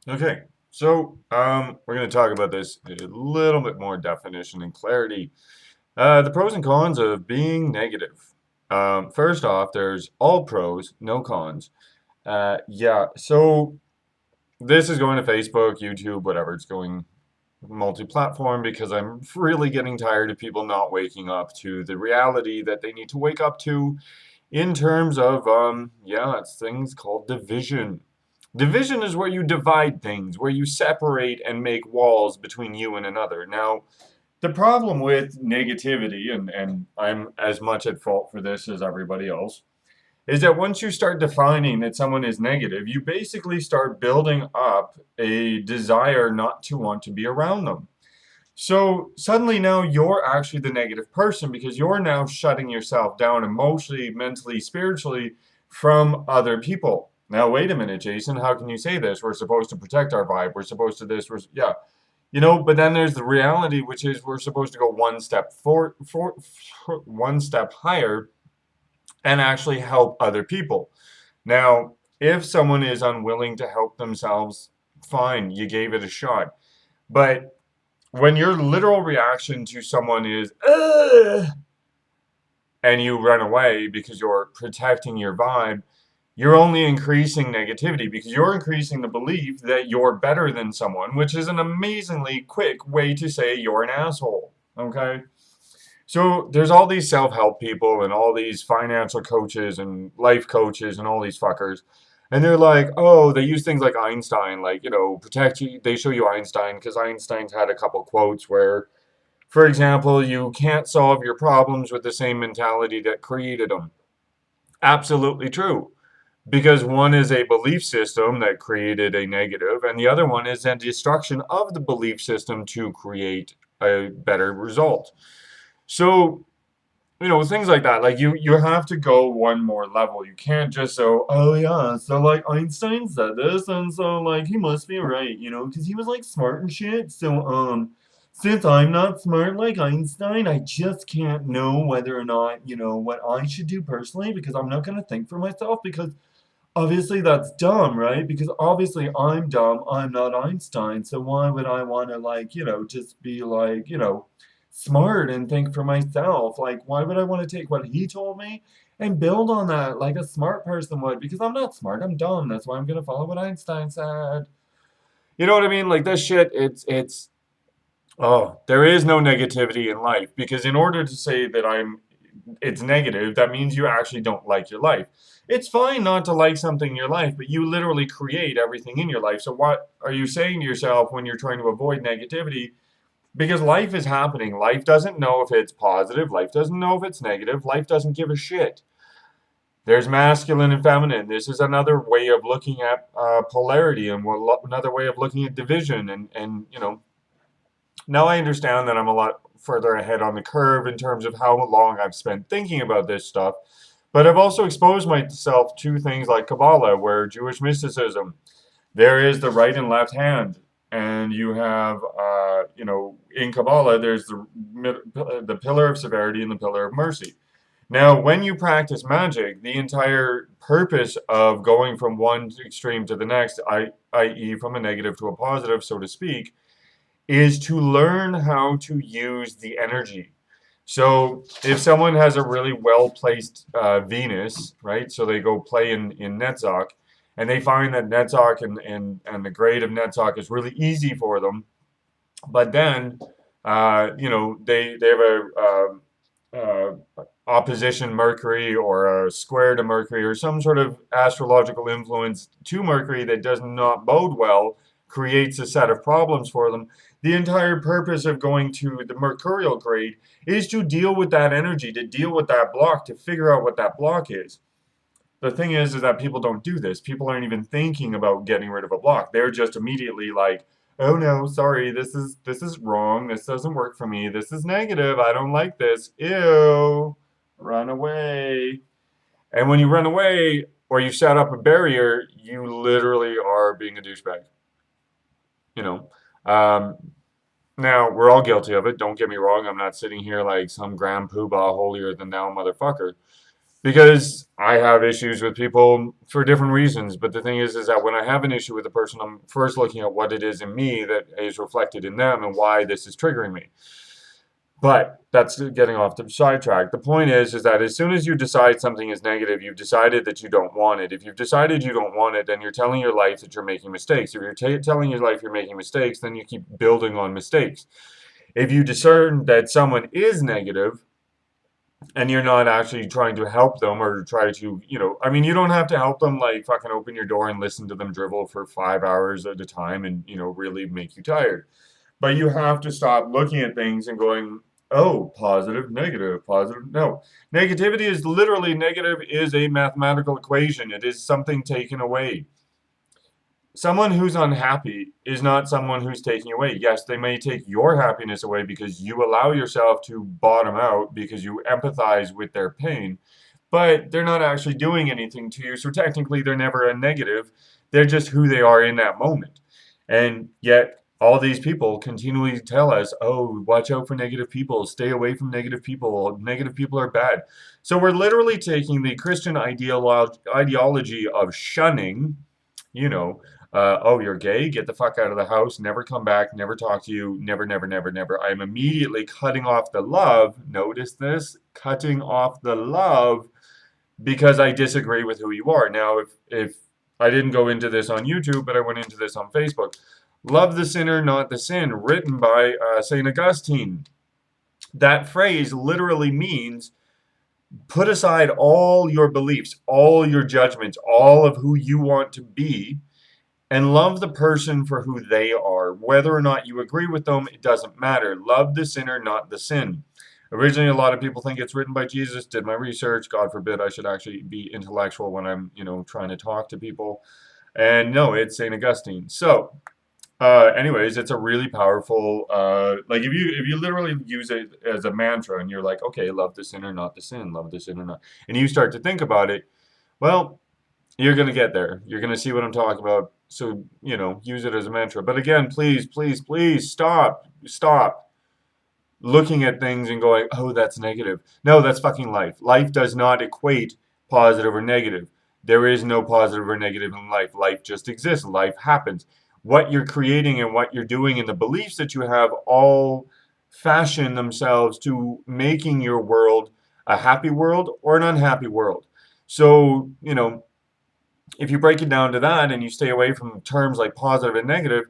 Okay, so we're going to talk about this a little bit more definition and clarity. The pros and cons of being negative. First off, there's all pros, no cons. Yeah, so this is going to Facebook, YouTube, whatever. It's going multi-platform because I'm really getting tired of people not waking up to the reality that they need to wake up to in terms of yeah, it's things called division. Division is where you divide things, where you separate and make walls between you and another. Now, the problem with negativity, and I'm as much at fault for this as everybody else, is that once you start defining that someone is negative, you basically start building up a desire not to want to be around them. So suddenly now you're actually the negative person because you're now shutting yourself down emotionally, mentally, spiritually from other people. Now, wait a minute, Jason, how can you say this? We're supposed to protect our vibe. We're supposed to this. Yeah. But then there's the reality, which is we're supposed to go one step higher and actually help other people. Now, if someone is unwilling to help themselves, fine, you gave it a shot. But when your literal reaction to someone is "Ugh," and you run away because you're protecting your vibe, you're only increasing negativity because you're increasing the belief that you're better than someone, which is an amazingly quick way to say you're an asshole. Okay? So there's all these self-help people and all these financial coaches and life coaches and all these fuckers. And they're like, oh, they use things like Einstein, like, protect you. They show you Einstein because Einstein's had a couple quotes where, for example, you can't solve your problems with the same mentality that created them. Absolutely true. Because one is a belief system that created a negative, and the other one is a destruction of the belief system to create a better result. So, things like that. Like you have to go one more level. You can't just so, oh yeah, so like Einstein said this, and so like he must be right, because he was like smart and shit. So since I'm not smart like Einstein, I just can't know whether or not, what I should do personally because I'm not gonna think for myself because obviously that's dumb, right? Because obviously I'm dumb, I'm not Einstein, so why would I want to like, just be like, smart and think for myself? Like, why would I want to take what he told me and build on that like a smart person would? Because I'm not smart, I'm dumb. That's why I'm gonna follow what Einstein said. You know what I mean? Like this shit, it's oh, there is no negativity in life because in order to say that it's negative, that means you actually don't like your life. It's fine not to like something in your life, but you literally create everything in your life. So what are you saying to yourself when you're trying to avoid negativity? Because life is happening. Life doesn't know if it's positive. Life doesn't know if it's negative. Life doesn't give a shit. There's masculine and feminine. This is another way of looking at polarity and another way of looking at division. And now I understand that I'm a lot further ahead on the curve in terms of how long I've spent thinking about this stuff. But I've also exposed myself to things like Kabbalah, where Jewish mysticism, there is the right and left hand. And you have, in Kabbalah, there's the pillar of severity and the pillar of mercy. Now, when you practice magic, the entire purpose of going from one extreme to the next, i.e., from a negative to a positive, so to speak, is to learn how to use the energy. So if someone has a really well placed Venus, right? So they go play in Netzach, and they find that Netzach and the grade of Netzach is really easy for them. But then, they have opposition Mercury or a square to Mercury or some sort of astrological influence to Mercury that does not bode well, creates a set of problems for them. The entire purpose of going to the mercurial grade is to deal with that energy, to deal with that block, to figure out what that block is. The thing is that people don't do this. People aren't even thinking about getting rid of a block. They're just immediately like, "Oh no, sorry, this is wrong. This doesn't work for me. This is negative. I don't like this. Ew. Run away." And when you run away or you set up a barrier, you literally are being a douchebag. You know. Um, Now, we're all guilty of it. Don't get me wrong. I'm not sitting here like some grand poobah holier than thou motherfucker. because I have issues with people for different reasons. But the thing is that when I have an issue with a person, I'm first looking at what it is in me that is reflected in them and why this is triggering me. But that's getting off the sidetrack. The point is that as soon as you decide something is negative, you've decided that you don't want it. If you've decided you don't want it, then you're telling your life that you're making mistakes. If you're telling your life you're making mistakes, then you keep building on mistakes. If you discern that someone is negative, and you're not actually trying to help them or try to, I mean, you don't have to help them like fucking open your door and listen to them drivel for 5 hours at a time and, really make you tired. But you have to stop looking at things and going, oh, positive, negative, positive. No. Negativity is literally negative is a mathematical equation. It is something taken away. Someone who's unhappy is not someone who's taking away. Yes, they may take your happiness away because you allow yourself to bottom out because you empathize with their pain, but they're not actually doing anything to you. So technically, they're never a negative. They're just who they are in that moment. And yet, all these people continually tell us, oh, watch out for negative people, stay away from negative people are bad. So we're literally taking the Christian ideology of shunning, you know, oh, you're gay? Get the fuck out of the house. Never come back. Never talk to you. Never, never, never, never. I'm immediately cutting off the love. Notice this? Cutting off the love because I disagree with who you are. Now, if I didn't go into this on YouTube, but I went into this on Facebook. Love the sinner, not the sin, written by St. Augustine. That phrase literally means put aside all your beliefs, all your judgments, all of who you want to be, and love the person for who they are. Whether or not you agree with them, it doesn't matter. Love the sinner, not the sin. Originally, a lot of people think it's written by Jesus. Did my research. God forbid I should actually be intellectual when I'm, trying to talk to people. And no, it's St. Augustine. So, anyways, it's a really powerful, like if you literally use it as a mantra and you're like, okay, love the sinner, not the sin, love the sinner, not, and you start to think about it, well, you're going to get there. You're going to see what I'm talking about. So, use it as a mantra. But again, please, please, please stop looking at things and going, oh, that's negative. No, that's fucking life. Life does not equate positive or negative. There is no positive or negative in life. Life just exists. Life happens. What you're creating and what you're doing and the beliefs that you have all fashion themselves to making your world a happy world or an unhappy world. So, if you break it down to that and you stay away from terms like positive and negative,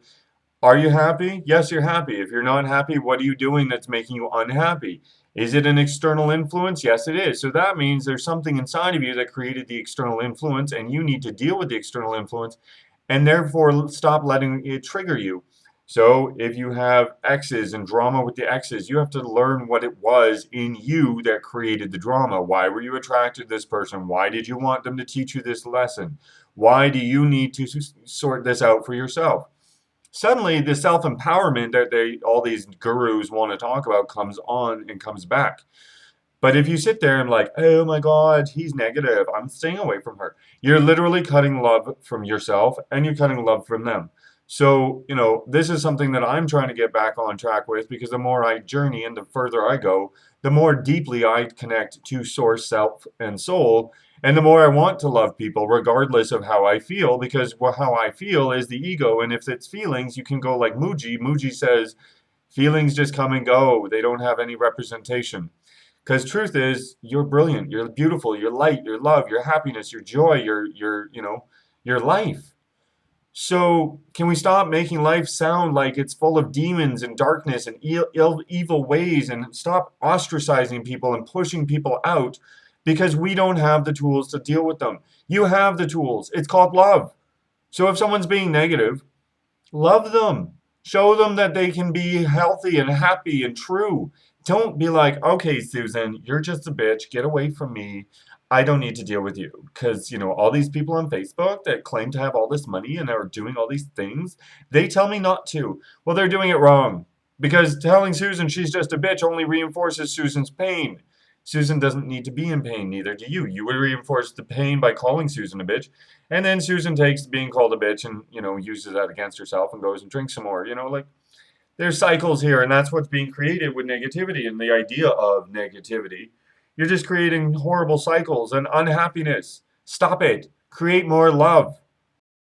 are you happy? Yes, you're happy. If you're not happy, what are you doing that's making you unhappy? Is it an external influence? Yes, it is. So that means there's something inside of you that created the external influence, and you need to deal with the external influence and therefore stop letting it trigger you. So if you have exes and drama with the exes, you have to learn what it was in you that created the drama. Why were you attracted to this person? Why did you want them to teach you this lesson? Why do you need to sort this out for yourself? Suddenly, the self-empowerment that all these gurus want to talk about comes on and comes back. But if you sit there and like, oh my God, he's negative, I'm staying away from her. You're literally cutting love from yourself and you're cutting love from them. So, this is something that I'm trying to get back on track with because the more I journey and the further I go, the more deeply I connect to source, self, and soul. And the more I want to love people, regardless of how I feel, because how I feel is the ego. And if it's feelings, you can go like Muji. Muji says, feelings just come and go. They don't have any representation. Because truth is, you're brilliant, you're beautiful, you're light, your love, your happiness, your joy, your life. So can we stop making life sound like it's full of demons and darkness and evil ways and stop ostracizing people and pushing people out because we don't have the tools to deal with them? You have the tools. It's called love. So if someone's being negative, love them. Show them that they can be healthy and happy and true. Don't be like, okay, Susan, you're just a bitch. Get away from me. I don't need to deal with you. Because, all these people on Facebook that claim to have all this money and are doing all these things, they tell me not to. Well, they're doing it wrong. Because telling Susan she's just a bitch only reinforces Susan's pain. Susan doesn't need to be in pain, neither do you. You would reinforce the pain by calling Susan a bitch. And then Susan takes being called a bitch and, uses that against herself and goes and drinks some more. Like there's cycles here, and that's what's being created with negativity and the idea of negativity You're just creating horrible cycles and unhappiness. Stop it. Create more love.